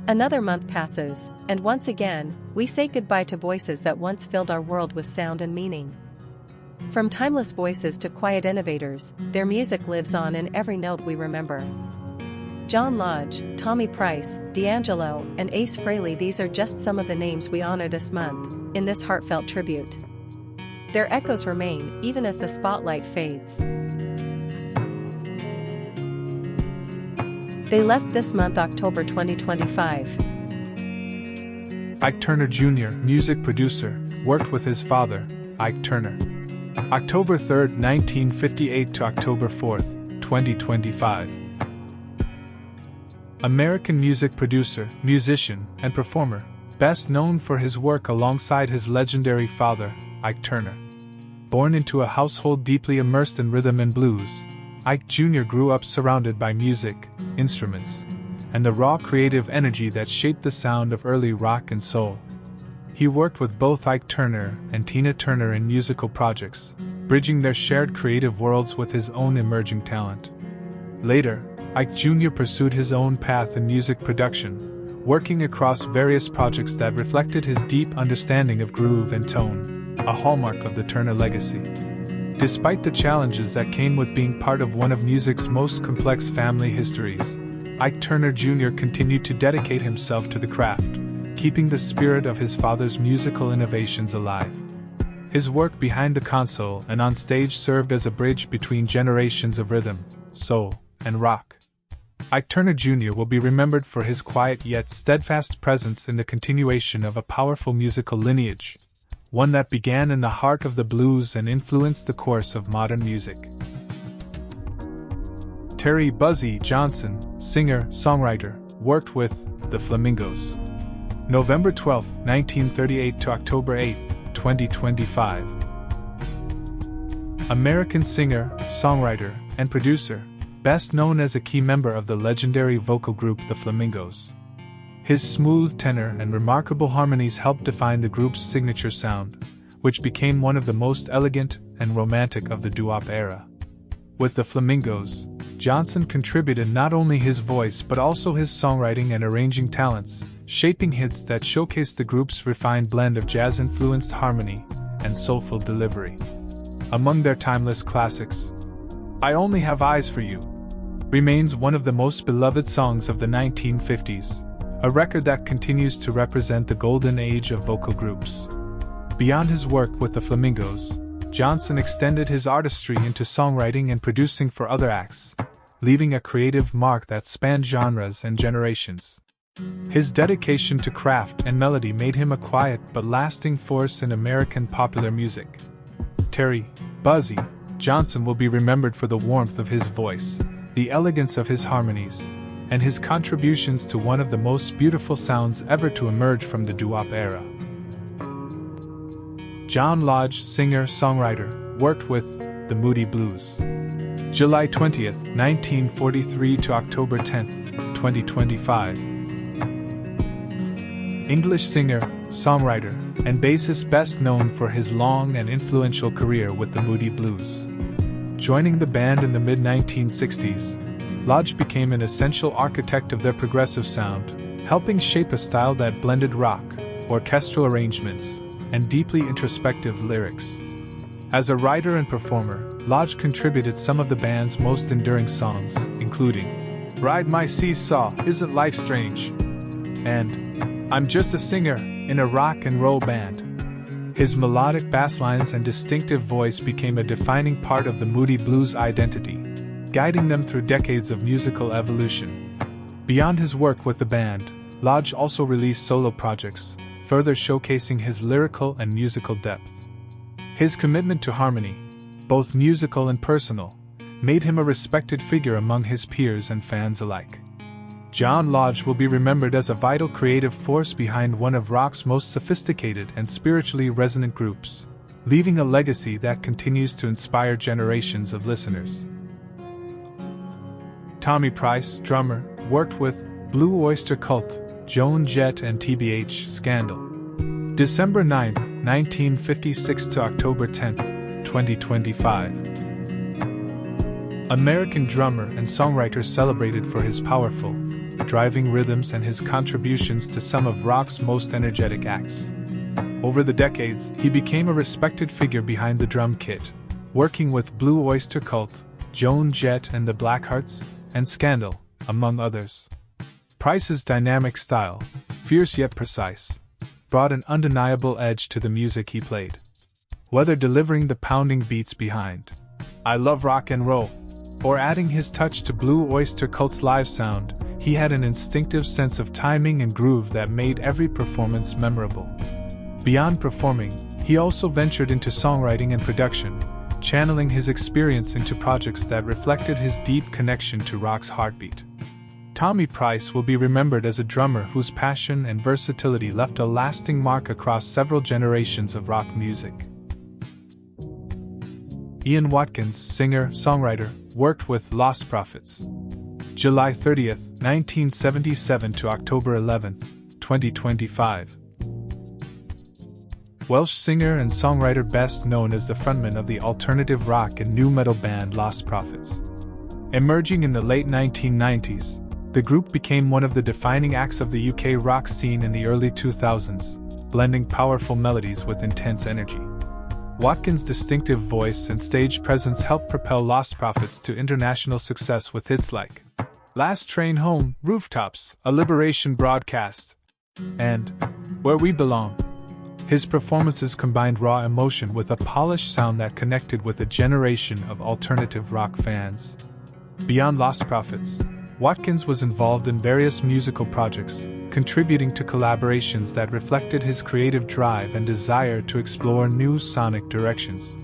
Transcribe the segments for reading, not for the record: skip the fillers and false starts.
Another month passes, and once again, we say goodbye to voices that once filled our world with sound and meaning. From timeless voices to quiet innovators, their music lives on in every note we remember. John Lodge, Tommy Price, D'Angelo, and Ace Frehley, these are just some of the names we honor this month, in this heartfelt tribute. Their echoes remain, even as the spotlight fades. They left this month, October 2025. Ike Turner Jr., music producer, worked with his father, Ike Turner. October 3, 1958 to October 4, 2025. American music producer, musician, and performer, best known for his work alongside his legendary father, Ike Turner. Born into a household deeply immersed in rhythm and blues, Ike Jr. grew up surrounded by music, instruments, and the raw creative energy that shaped the sound of early rock and soul. He worked with both Ike Turner and Tina Turner in musical projects, bridging their shared creative worlds with his own emerging talent. Later, Ike Jr. pursued his own path in music production, working across various projects that reflected his deep understanding of groove and tone, a hallmark of the Turner legacy. Despite the challenges that came with being part of one of music's most complex family histories, Ike Turner Jr. continued to dedicate himself to the craft, keeping the spirit of his father's musical innovations alive. His work behind the console and on stage served as a bridge between generations of rhythm, soul, and rock. Ike Turner Jr. will be remembered for his quiet yet steadfast presence in the continuation of a powerful musical lineage, one that began in the heart of the blues and influenced the course of modern music. Terry Buzzy Johnson, singer, songwriter, worked with the Flamingos. November 12, 1938 to October 8, 2025. American singer, songwriter, and producer, best known as a key member of the legendary vocal group The Flamingos. His smooth tenor and remarkable harmonies helped define the group's signature sound, which became one of the most elegant and romantic of the doo-wop era. With the Flamingos, Johnson contributed not only his voice but also his songwriting and arranging talents, shaping hits that showcased the group's refined blend of jazz-influenced harmony and soulful delivery. Among their timeless classics, I Only Have Eyes for You remains one of the most beloved songs of the 1950s, a record that continues to represent the golden age of vocal groups. Beyond his work with the Flamingos, Johnson extended his artistry into songwriting and producing for other acts, leaving a creative mark that spanned genres and generations. His dedication to craft and melody made him a quiet but lasting force in American popular music. Terry Buzzy Johnson will be remembered for the warmth of his voice, the elegance of his harmonies, and his contributions to one of the most beautiful sounds ever to emerge from the doo-wop era. John Lodge, singer-songwriter, worked with the Moody Blues. July 20, 1943 to October 10, 2025. English singer, songwriter, and bassist best known for his long and influential career with the Moody Blues. Joining the band in the mid-1960s, Lodge became an essential architect of their progressive sound, helping shape a style that blended rock, orchestral arrangements, and deeply introspective lyrics. As a writer and performer, Lodge contributed some of the band's most enduring songs, including Ride My Seesaw, Isn't Life Strange? And I'm Just a Singer in a Rock and Roll Band. His melodic bass lines and distinctive voice became a defining part of the Moody Blues identity, guiding them through decades of musical evolution. Beyond his work with the band, Lodge also released solo projects, further showcasing his lyrical and musical depth. His commitment to harmony, both musical and personal, made him a respected figure among his peers and fans alike. John Lodge will be remembered as a vital creative force behind one of rock's most sophisticated and spiritually resonant groups, leaving a legacy that continues to inspire generations of listeners. Tommy Price, drummer, worked with Blue Oyster Cult, Joan Jett and TBH Scandal. December 9, 1956 to October 10, 2025. American drummer and songwriter celebrated for his powerful, driving rhythms and his contributions to some of rock's most energetic acts. Over the decades, he became a respected figure behind the drum kit, working with Blue Oyster Cult, Joan Jett and the Blackhearts, and Scandal, among others. Price's dynamic style, fierce yet precise, brought an undeniable edge to the music he played. Whether delivering the pounding beats behind "I Love Rock and Roll" or adding his touch to Blue Oyster Cult's live sound, he had an instinctive sense of timing and groove that made every performance memorable. Beyond performing, he also ventured into songwriting and production, channeling his experience into projects that reflected his deep connection to rock's heartbeat. Tommy Price will be remembered as a drummer whose passion and versatility left a lasting mark across several generations of rock music. Ian Watkins, singer-songwriter, worked with Lost Prophets. July 30, 1977 to October 11, 2025. Welsh singer and songwriter best known as the frontman of the alternative rock and nu metal band Lost Prophets. Emerging in the late 1990s, the group became one of the defining acts of the UK rock scene in the early 2000s, blending powerful melodies with intense energy. Watkins' distinctive voice and stage presence helped propel Lost Prophets to international success with hits like "Last Train Home," "Rooftops," "A Liberation Broadcast," and "Where We Belong." His performances combined raw emotion with a polished sound that connected with a generation of alternative rock fans. Beyond Lost Prophets, Watkins was involved in various musical projects, contributing to collaborations that reflected his creative drive and desire to explore new sonic directions.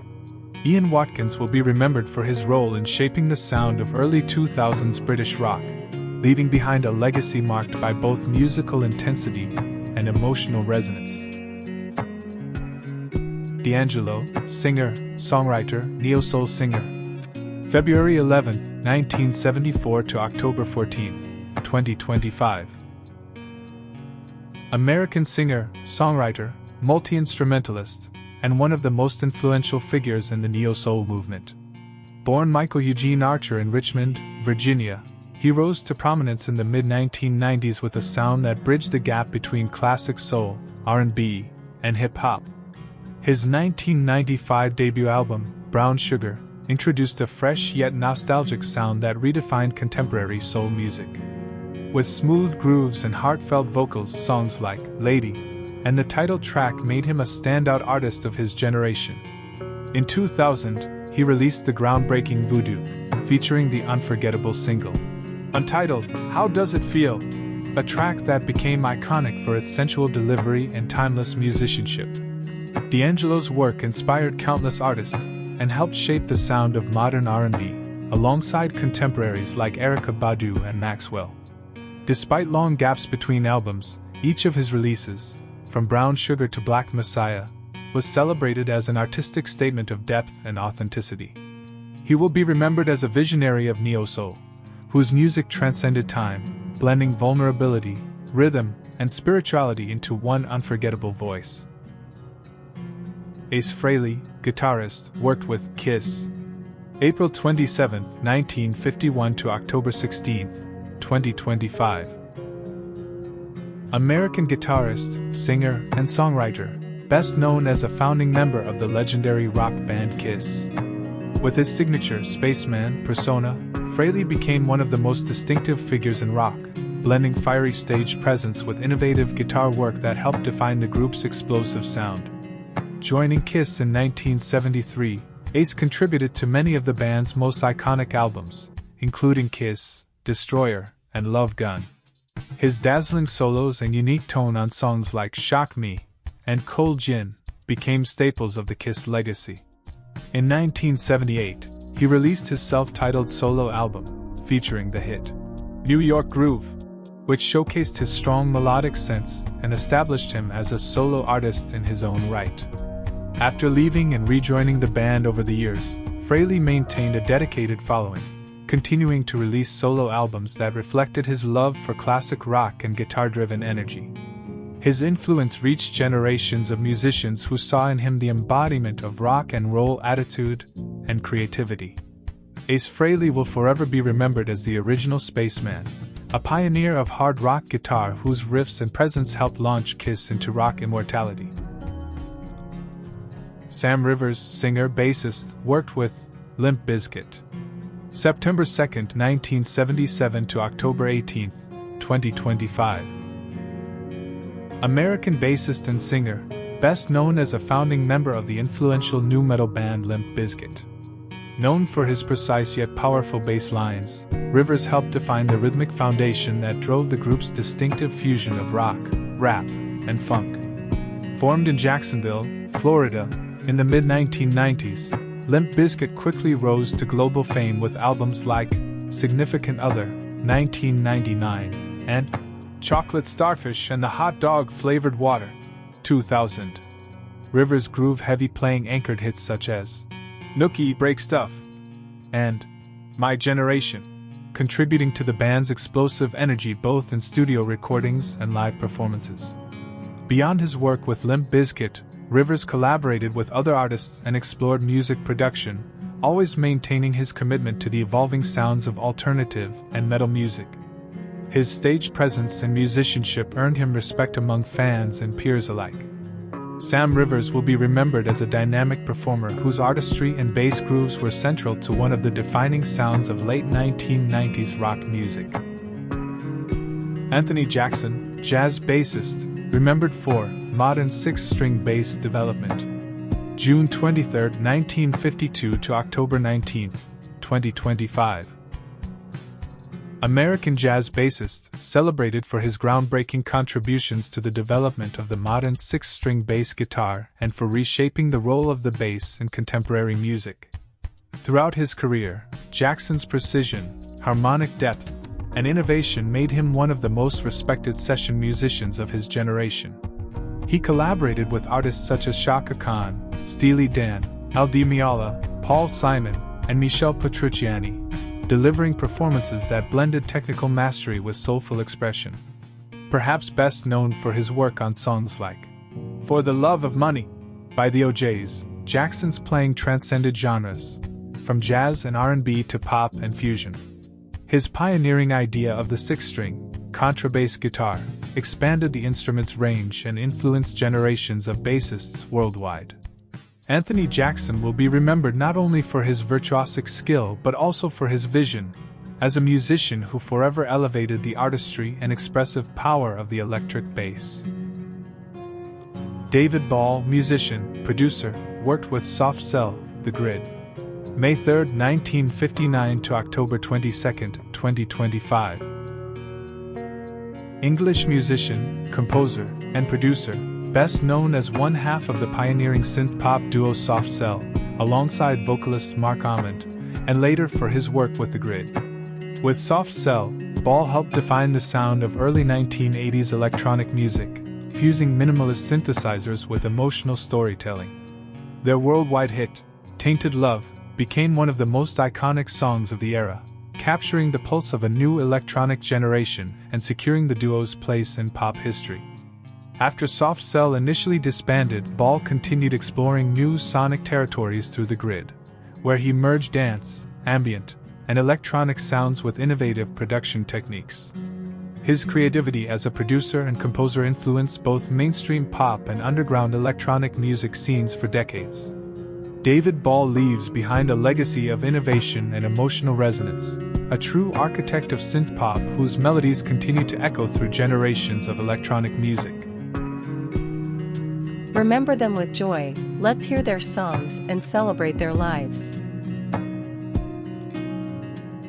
Ian Watkins will be remembered for his role in shaping the sound of early 2000s British rock, leaving behind a legacy marked by both musical intensity and emotional resonance. D'Angelo, singer, songwriter, neo-soul singer. February 11, 1974 to October 14, 2025. American singer, songwriter, multi-instrumentalist, and one of the most influential figures in the neo-soul movement. Born Michael Eugene Archer in Richmond, Virginia, he rose to prominence in the mid-1990s with a sound that bridged the gap between classic soul, R&B, and hip-hop. His 1995 debut album, Brown Sugar, introduced a fresh yet nostalgic sound that redefined contemporary soul music. With smooth grooves and heartfelt vocals, songs like "Lady" and the title track made him a standout artist of his generation. In 2000, he released the groundbreaking Voodoo, featuring the unforgettable single untitled "How Does It Feel?", a track that became iconic for its sensual delivery and timeless musicianship. D'Angelo's work inspired countless artists and helped shape the sound of modern R&B, alongside contemporaries like Erykah Badu and Maxwell. Despite long gaps between albums, each of his releases, from Brown Sugar to Black Messiah, was celebrated as an artistic statement of depth and authenticity. He will be remembered as a visionary of neo-soul, whose music transcended time, blending vulnerability, rhythm, and spirituality into one unforgettable voice. Ace Frehley, guitarist, worked with Kiss. April 27, 1951 to October 16, 2025. American guitarist, singer, and songwriter, best known as a founding member of the legendary rock band Kiss. With his signature Spaceman persona, Frehley became one of the most distinctive figures in rock, blending fiery stage presence with innovative guitar work that helped define the group's explosive sound. Joining Kiss in 1973, Ace contributed to many of the band's most iconic albums, including Kiss, Destroyer, and Love Gun. His dazzling solos and unique tone on songs like Shock Me and Cold Gin became staples of the Kiss legacy. In 1978, he released his self-titled solo album, featuring the hit New York Groove, which showcased his strong melodic sense and established him as a solo artist in his own right. After leaving and rejoining the band over the years, Frehley maintained a dedicated following, continuing to release solo albums that reflected his love for classic rock and guitar-driven energy. His influence reached generations of musicians who saw in him the embodiment of rock and roll attitude and creativity. Ace Frehley will forever be remembered as the original spaceman, a pioneer of hard rock guitar whose riffs and presence helped launch Kiss into rock immortality. Sam Rivers, singer, bassist, worked with Limp Bizkit. September 2, 1977 to October 18, 2025. American bassist and singer, best known as a founding member of the influential nu metal band Limp Bizkit. Known for his precise yet powerful bass lines, Rivers helped define the rhythmic foundation that drove the group's distinctive fusion of rock, rap, and funk. Formed in Jacksonville, Florida, in the mid-1990s, Limp Bizkit quickly rose to global fame with albums like Significant Other, 1999, and Chocolate Starfish and the Hot Dog Flavored Water, 2000. Rivers' groove-heavy playing anchored hits such as Nookie Break Stuff and My Generation, contributing to the band's explosive energy both in studio recordings and live performances. Beyond his work with Limp Bizkit, Rivers collaborated with other artists and explored music production, always maintaining his commitment to the evolving sounds of alternative and metal music. His stage presence and musicianship earned him respect among fans and peers alike. Sam Rivers will be remembered as a dynamic performer whose artistry and bass grooves were central to one of the defining sounds of late 1990s rock music. Anthony Jackson, jazz bassist, remembered for modern six-string bass development. June 23, 1952 to October 19, 2025. American jazz bassist, celebrated for his groundbreaking contributions to the development of the modern six-string bass guitar and for reshaping the role of the bass in contemporary music. Throughout his career, Jackson's precision, harmonic depth, and innovation made him one of the most respected session musicians of his generation. He collaborated with artists such as Chaka Khan, Steely Dan, Al Di Meola, Paul Simon, and Michel Petrucciani, delivering performances that blended technical mastery with soulful expression. Perhaps best known for his work on songs like For the Love of Money by the O'Jays, Jackson's playing transcended genres, from jazz and R&B to pop and fusion. His pioneering idea of the six-string, contrabass guitar, expanded the instrument's range and influenced generations of bassists worldwide. Anthony Jackson will be remembered not only for his virtuosic skill but also for his vision, as a musician who forever elevated the artistry and expressive power of the electric bass. David Ball, musician, producer, worked with Soft Cell, The Grid. May 3, 1959 to October 22, 2025. English musician, composer, and producer, best known as one half of the pioneering synth-pop duo Soft Cell, alongside vocalist Mark Almond, and later for his work with The Grid. With Soft Cell, Ball helped define the sound of early 1980s electronic music, fusing minimalist synthesizers with emotional storytelling. Their worldwide hit, Tainted Love, became one of the most iconic songs of the era, capturing the pulse of a new electronic generation and securing the duo's place in pop history. After Soft Cell initially disbanded, Ball continued exploring new sonic territories through The Grid, where he merged dance, ambient, and electronic sounds with innovative production techniques. His creativity as a producer and composer influenced both mainstream pop and underground electronic music scenes for decades. David Ball leaves behind a legacy of innovation and emotional resonance, a true architect of synth-pop whose melodies continue to echo through generations of electronic music. Remember them with joy, let's hear their songs and celebrate their lives.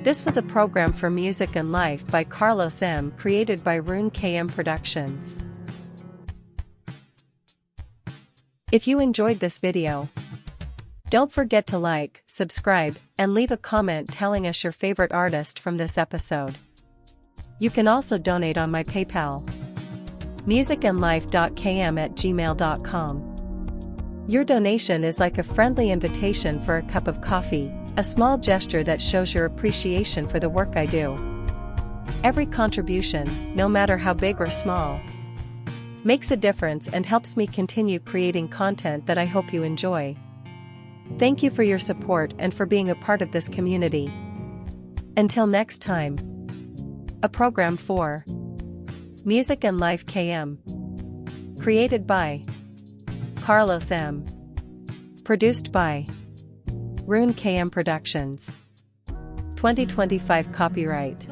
This was a program for Music and Life by Karlos M, created by Rune KM Productions. If you enjoyed this video, don't forget to like, subscribe, and leave a comment telling us your favorite artist from this episode. You can also donate on my PayPal, musicandlife.km@gmail.com. Your donation is like a friendly invitation for a cup of coffee, a small gesture that shows your appreciation for the work I do. Every contribution, no matter how big or small, makes a difference and helps me continue creating content that I hope you enjoy. Thank you for your support and for being a part of this community. Until next time. a program for Music and Life KM. Created by Karlos M. Produced by Rune KM Productions. 2025 copyright.